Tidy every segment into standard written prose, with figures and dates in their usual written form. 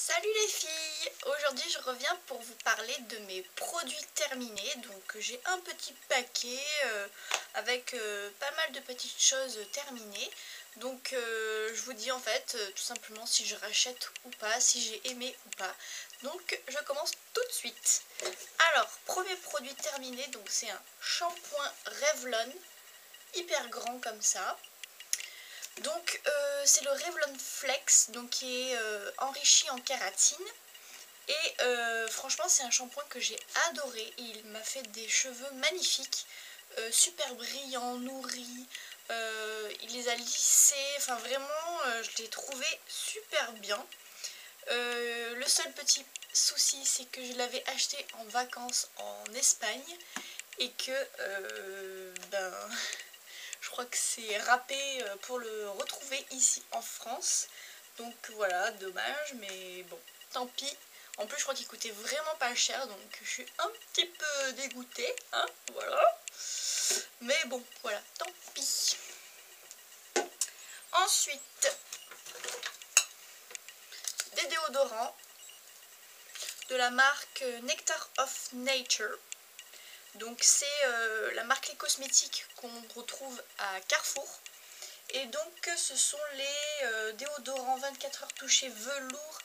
Salut les filles! Aujourd'hui je reviens pour vous parler de mes produits terminés. Donc j'ai un petit paquet avec pas mal de petites choses terminées. Donc je vous dis en fait tout simplement si je rachète ou pas, si j'ai aimé ou pas. Donc je commence tout de suite. Alors premier produit terminé, donc c'est un shampoing Revlon hyper grand comme ça. Donc c'est le Revlon Flex, donc qui est enrichi en kératine. Et franchement c'est un shampoing que j'ai adoré. Il m'a fait des cheveux magnifiques, super brillants, nourris. Il les a lissés, enfin vraiment je l'ai trouvé super bien. Le seul petit souci c'est que je l'avais acheté en vacances en Espagne et que je crois que c'est râpé pour le retrouver ici en France. Donc voilà, dommage, mais bon, tant pis. En plus, je crois qu'il coûtait vraiment pas cher, donc je suis un petit peu dégoûtée, hein, voilà. Mais bon, voilà, tant pis. Ensuite, des déodorants de la marque Nectar of Nature. Donc c'est la marque Les Cosmétiques qu'on retrouve à Carrefour. Et donc ce sont les déodorants 24 heures touché velours,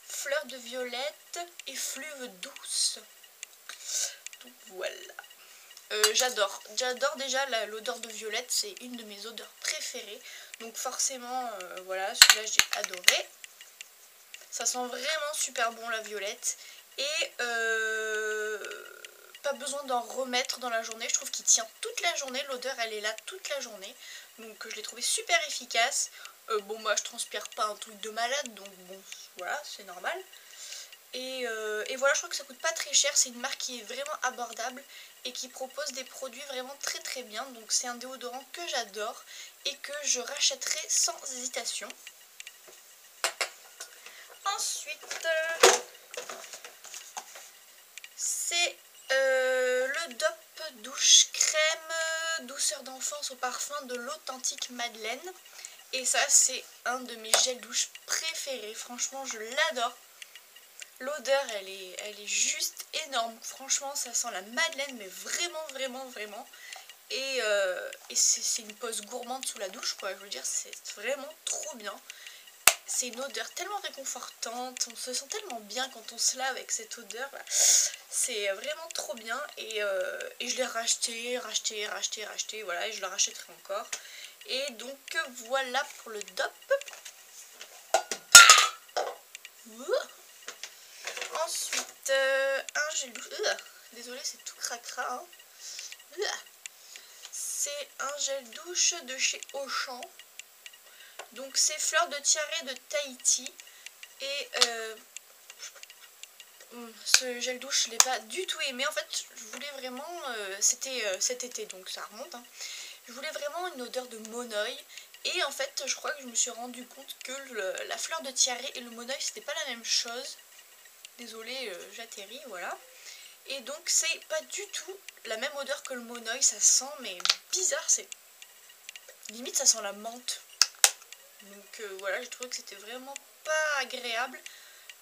fleurs de violette et fluve douce. Donc voilà. J'adore déjà l'odeur de violette, c'est une de mes odeurs préférées. Donc forcément, voilà, celui-là j'ai adoré. Ça sent vraiment super bon la violette. Et pas besoin d'en remettre dans la journée. Je trouve qu'il tient toute la journée. L'odeur elle est là toute la journée. Donc je l'ai trouvé super efficace. Bon moi je transpire pas un truc de malade. Donc bon voilà c'est normal. Et voilà, je crois que ça coûte pas très cher. C'est une marque qui est vraiment abordable et qui propose des produits vraiment très très bien. Donc c'est un déodorant que j'adore et que je rachèterai sans hésitation. Ensuite, c'est le DOP douche crème douceur d'enfance au parfum de l'authentique Madeleine. Et ça c'est un de mes gels douche préférés. Franchement je l'adore. L'odeur elle est juste énorme. Franchement ça sent la Madeleine mais vraiment. Et c'est une pause gourmande sous la douche quoi. Je veux dire c'est vraiment trop bien. C'est une odeur tellement réconfortante, on se sent tellement bien quand on se lave avec cette odeur là. C'est vraiment trop bien et je l'ai racheté, voilà, et je le rachèterai encore. Et donc voilà pour le DOP. Ensuite, un gel douche. Désolée, c'est tout cracra. Hein. C'est un gel douche de chez Auchan. Donc c'est fleurs de tiare de Tahiti. Et ce gel douche, je ne l'ai pas du tout aimé. En fait, je voulais vraiment... c'était cet été, donc ça remonte. Hein. Je voulais vraiment une odeur de monoeil. Et en fait, je crois que je me suis rendu compte que la fleur de tiare et le monoeil, c'était pas la même chose. Désolée, j'atterris, voilà. Et donc, c'est pas du tout la même odeur que le monoeil. Ça sent, mais bizarre, c'est... Limite, ça sent la menthe. Donc voilà, j'ai trouvé que c'était vraiment pas agréable.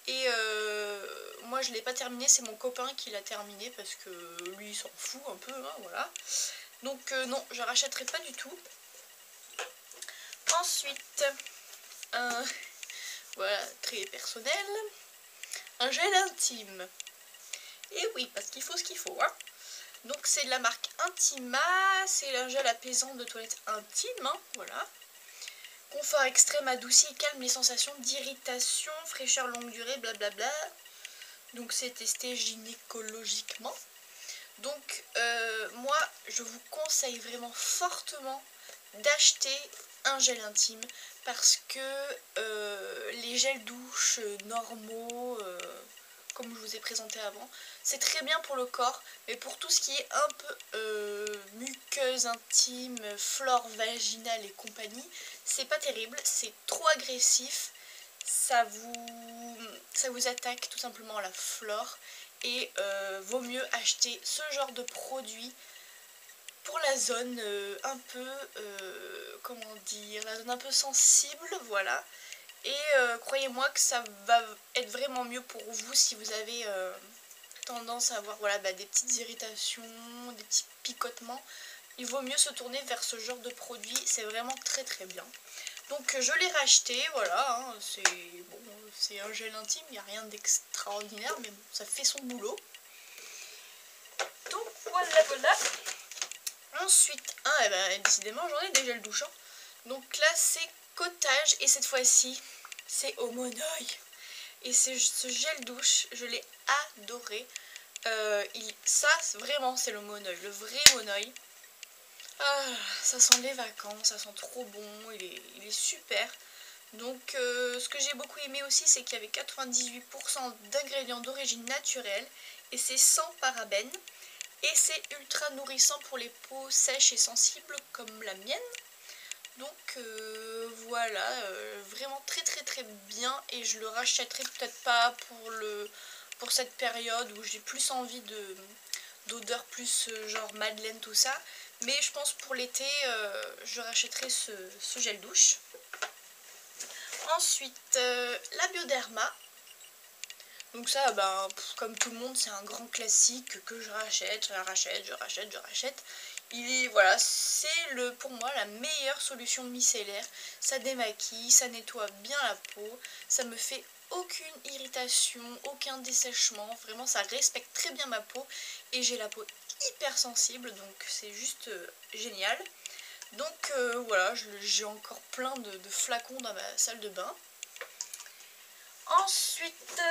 Et moi je l'ai pas terminé, c'est mon copain qui l'a terminé parce que lui il s'en fout un peu, hein, voilà. Donc non, je rachèterai pas du tout. Ensuite, voilà, très personnel, un gel intime. Et oui, parce qu'il faut ce qu'il faut, hein. Donc c'est de la marque Intima, c'est un gel apaisant de toilette intime, hein, voilà. Confort extrême adoucit et calme les sensations d'irritation, fraîcheur longue durée, blablabla. Donc c'est testé gynécologiquement. Donc moi je vous conseille vraiment fortement d'acheter un gel intime parce que les gels douche normaux, comme je vous ai présenté avant, c'est très bien pour le corps, mais pour tout ce qui est un peu muqueuse intime, flore vaginale et compagnie, c'est pas terrible, c'est trop agressif, ça vous attaque tout simplement à la flore et vaut mieux acheter ce genre de produit pour la zone un peu, comment dire, la zone un peu sensible, voilà. Et croyez-moi que ça va être vraiment mieux pour vous si vous avez tendance à avoir voilà, des petites irritations, des petits picotements. Il vaut mieux se tourner vers ce genre de produit, c'est vraiment très très bien. Donc je l'ai racheté, voilà, hein, c'est un gel intime, il n'y a rien d'extraordinaire, mais bon, ça fait son boulot. Donc voilà, voilà. Ensuite, décidément j'en ai des gels douche. Hein. Donc là c'est Cottage, et cette fois-ci c'est au Monoeil. Et ce gel douche, je l'ai adoré. Ça vraiment c'est le Monoeil, le vrai Monoeil. Ah, ça sent les vacances, ça sent trop bon, il est super. Donc ce que j'ai beaucoup aimé aussi, c'est qu'il y avait 98% d'ingrédients d'origine naturelle et c'est sans parabènes. Et c'est ultra nourrissant pour les peaux sèches et sensibles comme la mienne. Donc voilà, vraiment très très très bien, et je le rachèterai peut-être pas pour cette période où j'ai plus envie d'odeur plus genre Madeleine tout ça, mais je pense pour l'été je rachèterai ce gel douche. Ensuite la Bioderma, donc ça comme tout le monde c'est un grand classique que je rachète, je rachète. Voilà, c'est pour moi la meilleure solution micellaire. Ça démaquille, ça nettoie bien la peau, ça me fait aucune irritation, aucun dessèchement, vraiment ça respecte très bien ma peau et j'ai la peau hyper sensible, donc c'est juste génial. Donc voilà, j'ai encore plein de flacons dans ma salle de bain. Ensuite,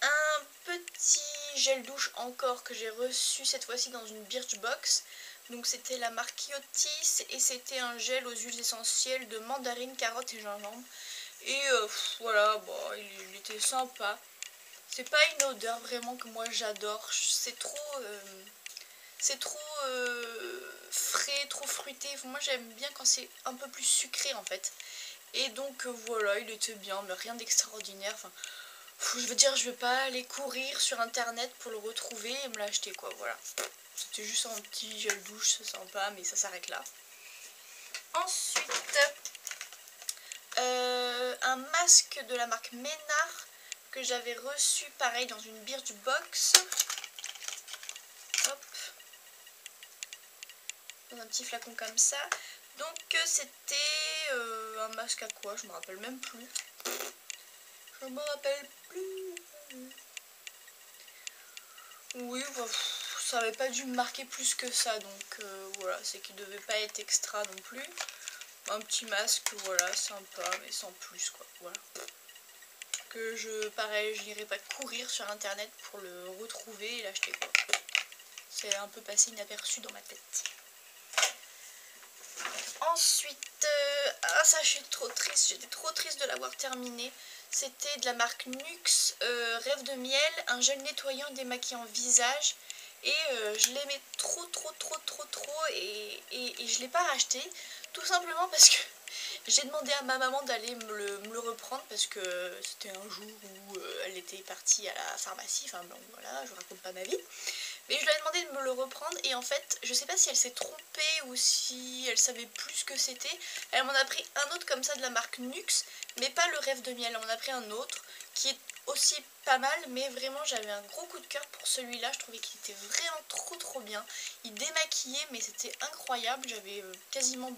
un petit gel douche encore que j'ai reçu cette fois-ci dans une Birchbox. Donc c'était la marque Kyotis et c'était un gel aux huiles essentielles de mandarine, carotte et gingembre. Et voilà, bon, il était sympa. C'est pas une odeur vraiment que moi j'adore. C'est trop frais, trop fruité. Moi j'aime bien quand c'est un peu plus sucré en fait. Et donc voilà, il était bien, mais rien d'extraordinaire. Enfin, je veux dire, je vais pas aller courir sur internet pour le retrouver et me l'acheter quoi, voilà. C'était juste un petit gel douche, c'est sympa, mais ça s'arrête là. Ensuite, un masque de la marque Ménard que j'avais reçu pareil dans une Birchbox. Hop. Dans un petit flacon comme ça. Donc c'était un masque à quoi? Je me rappelle même plus. Je me rappelle plus. Oui, ça avait pas dû me marquer plus que ça, donc voilà, c'est qu'il devait pas être extra non plus. Un petit masque, voilà, sympa, mais sans plus quoi, voilà. Pareil, je n'irai pas courir sur internet pour le retrouver et l'acheter quoi. C'est un peu passé inaperçu dans ma tête. Ensuite, ça je suis trop triste, j'étais trop triste de l'avoir terminé. C'était de la marque Nuxe, Rêve de miel, un gel nettoyant et démaquillant visage. Et je l'aimais trop et je l'ai pas racheté. Tout simplement parce que j'ai demandé à ma maman d'aller me le reprendre parce que c'était un jour où elle était partie à la pharmacie. Enfin bon voilà, je raconte pas ma vie. Mais je lui ai demandé de me le reprendre et en fait, je sais pas si elle s'est trompée ou si elle savait plus ce que c'était. Elle m'en a pris un autre comme ça de la marque Nuxe, mais pas le Rêve de miel. Elle m'en a pris un autre qui est aussi pas mal, mais vraiment j'avais un gros coup de cœur pour celui-là. Je trouvais qu'il était vraiment trop bien. Il démaquillait, mais c'était incroyable. J'avais quasiment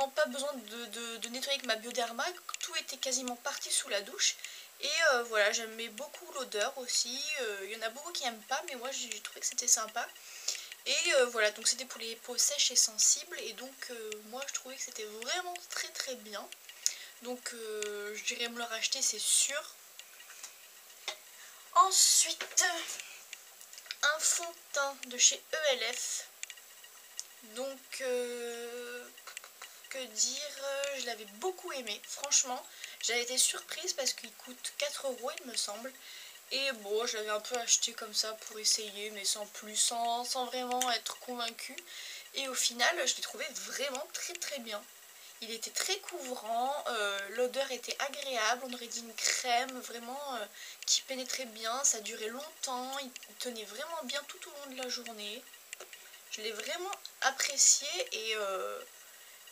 pas besoin de nettoyer avec ma Bioderma. Tout était quasiment parti sous la douche. Et voilà, j'aimais beaucoup l'odeur aussi. Il y en a beaucoup qui n'aiment pas, mais moi j'ai trouvé que c'était sympa. Et voilà, donc c'était pour les peaux sèches et sensibles. Et donc moi je trouvais que c'était vraiment très bien. Donc je dirais me le racheter, c'est sûr. Ensuite, un fond de teint de chez ELF. Donc, que dire, je l'avais beaucoup aimé, franchement. J'avais été surprise parce qu'il coûte 4 € il me semble. Et bon, je l'avais un peu acheté comme ça pour essayer, mais sans plus, sans vraiment être convaincue. Et au final, je l'ai trouvé vraiment très bien. Il était très couvrant, l'odeur était agréable, on aurait dit une crème vraiment qui pénétrait bien, ça durait longtemps, il tenait vraiment bien tout au long de la journée. Je l'ai vraiment apprécié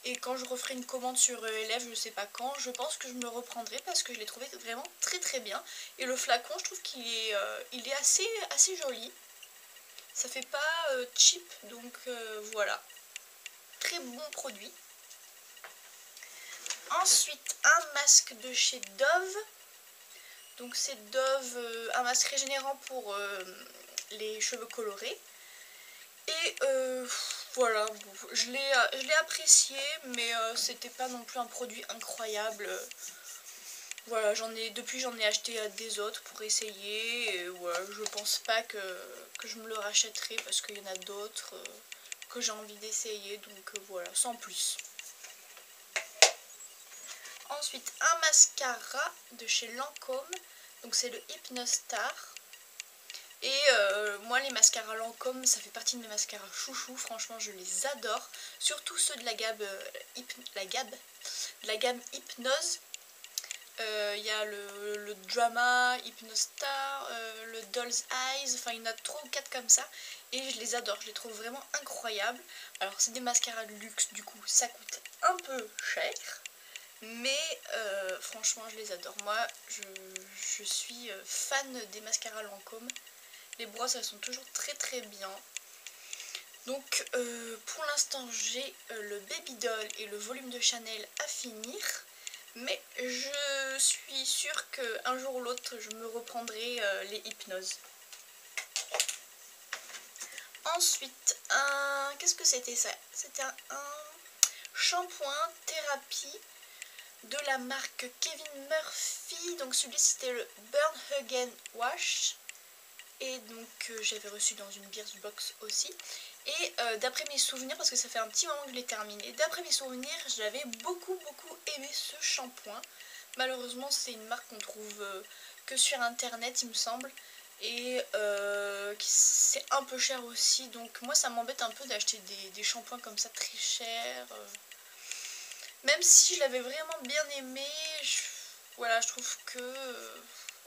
Et quand je referai une commande sur Elève, je sais pas quand, je pense que je me reprendrai parce que je l'ai trouvé vraiment très très bien. Et le flacon, je trouve qu'il est, il est assez joli. Ça fait pas cheap, donc voilà. Très bon produit. Ensuite, un masque de chez Dove. Donc c'est Dove, un masque régénérant pour les cheveux colorés. Et voilà, bon, je l'ai apprécié, mais c'était pas non plus un produit incroyable. Voilà, depuis j'en ai acheté des autres pour essayer. Et voilà, je pense pas que je me le rachèterai parce qu'il y en a d'autres que j'ai envie d'essayer. Donc voilà, sans plus. Ensuite, un mascara de chez Lancôme. Donc c'est le Hypnostar. Et moi les mascaras Lancôme, ça fait partie de mes mascaras chouchou, franchement je les adore. Surtout ceux de la gamme Hypnose. Il y a le Drama, Hypnostar, le Doll's Eyes, enfin il y en a 3 ou 4 comme ça. Et je les adore, je les trouve vraiment incroyables. Alors c'est des mascaras de luxe, du coup ça coûte un peu cher. Mais franchement je les adore. Moi je suis fan des mascaras Lancôme. Les brosses elles sont toujours très très bien. Donc pour l'instant j'ai le Baby Doll et le volume de Chanel à finir. Mais je suis sûre qu'un jour ou l'autre je me reprendrai les hypnoses. Ensuite, qu'est-ce que c'était ça? C'était un shampoing thérapie de la marque Kevin Murphy. Donc celui-ci c'était le Burn Again Wash. Et donc j'avais reçu dans une Birchbox aussi. Et d'après mes souvenirs, parce que ça fait un petit moment que je l'ai terminé, d'après mes souvenirs, j'avais beaucoup aimé ce shampoing. Malheureusement c'est une marque qu'on trouve que sur internet il me semble. Et c'est un peu cher aussi. Donc moi ça m'embête un peu d'acheter des shampoings comme ça très chers. Même si je l'avais vraiment bien aimé, voilà, je trouve que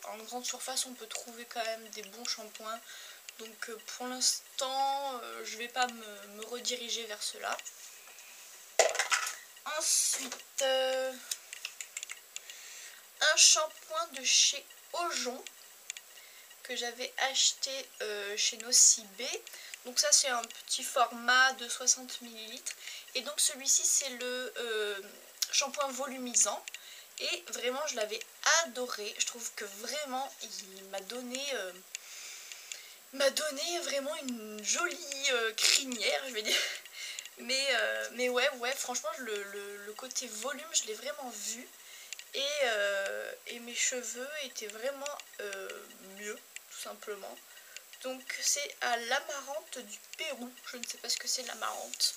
en grande surface on peut trouver quand même des bons shampoings. Donc pour l'instant je vais pas me rediriger vers cela. Ensuite un shampoing de chez Ojon que j'avais acheté chez Nocibé. Donc ça c'est un petit format de 60 ml. Et donc celui-ci c'est le shampoing volumisant. Et vraiment je l'avais adoré. Je trouve que vraiment il m'a donné vraiment une jolie crinière, je vais dire. Mais ouais, franchement le côté volume je l'ai vraiment vu. Et mes cheveux étaient vraiment mieux, tout simplement. Donc c'est à l'amarante du Pérou. Je ne sais pas ce que c'est l'amarante.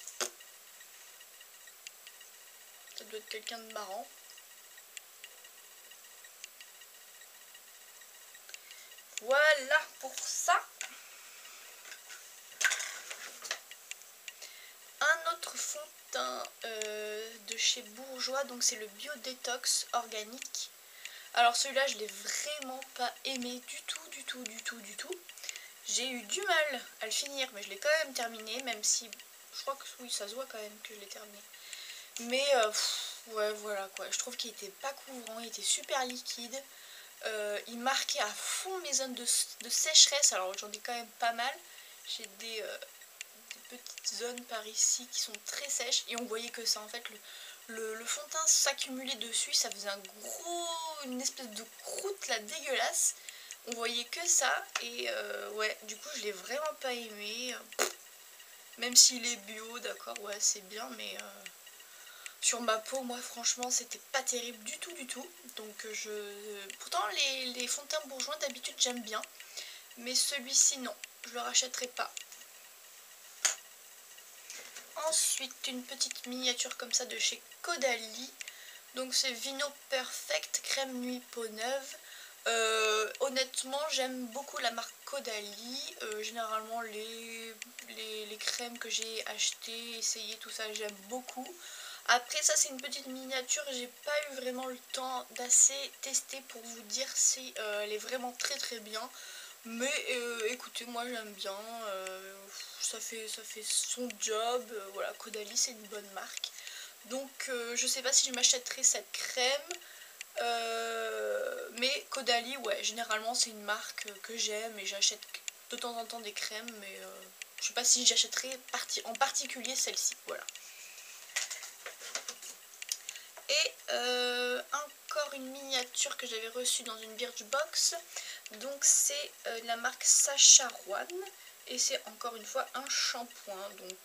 Ça doit être quelqu'un de marrant. Voilà pour ça. Un autre fond de teint de chez Bourjois, donc c'est le Bio Détox organique. Alors celui-là je l'ai vraiment pas aimé du tout. J'ai eu du mal à le finir, mais je l'ai quand même terminé, même si je crois que oui ça se voit quand même que je l'ai terminé. Mais ouais voilà quoi, je trouve qu'il était pas couvrant, il était super liquide. Il marquait à fond mes zones de sécheresse, alors j'en ai quand même pas mal. J'ai des petites zones par ici qui sont très sèches et on voyait que ça en fait. Le fond de teint s'accumulait dessus, ça faisait une espèce de croûte là dégueulasse. On voyait que ça et ouais, du coup je l'ai vraiment pas aimé. Même s'il est bio, d'accord, ouais c'est bien, mais sur ma peau, moi franchement c'était pas terrible du tout. Donc pourtant les fonds de teint bourgeois d'habitude j'aime bien, mais celui-ci non, je le rachèterai pas. Ensuite une petite miniature comme ça de chez Caudalie. Donc c'est Vino Perfect crème nuit peau neuve. Honnêtement j'aime beaucoup la marque Caudalie. Généralement les crèmes que j'ai achetées, essayées, tout ça j'aime beaucoup. Après ça c'est une petite miniature, j'ai pas eu vraiment le temps d'assez tester pour vous dire si elle est vraiment très bien. Mais écoutez, moi j'aime bien, ça fait son job, voilà, Caudalie c'est une bonne marque. Donc je sais pas si je m'achèterai cette crème. Mais Caudalie, ouais, généralement c'est une marque que j'aime et j'achète de temps en temps des crèmes, mais je sais pas si j'achèterai en particulier celle-ci, voilà. Et encore une miniature que j'avais reçue dans une Birchbox, donc c'est la marque Sacha Rowan, et c'est encore une fois un shampoing, donc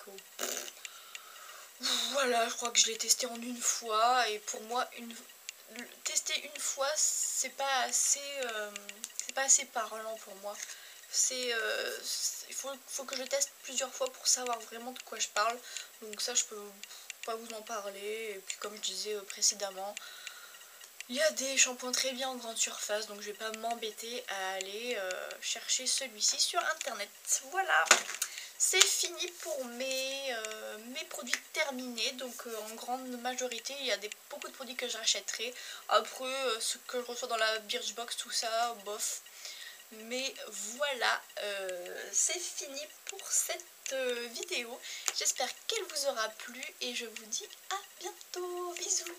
voilà, je crois que je l'ai testé en une fois, et pour moi, tester une fois, c'est pas assez parlant pour moi. Il faut que je teste plusieurs fois pour savoir vraiment de quoi je parle. Donc ça, je peux pas vous en parler. Et puis comme je disais précédemment, il y a des shampoings très bien en grande surface, donc je vais pas m'embêter à aller chercher celui-ci sur internet. Voilà, c'est fini pour mes produits terminés. Donc en grande majorité, il y a beaucoup de produits que j'achèterai. Après, ce que je reçois dans la Birchbox, tout ça, bof. Mais voilà, c'est fini pour cette vidéo. J'espère qu'elle vous aura plu et je vous dis à bientôt. Bisous.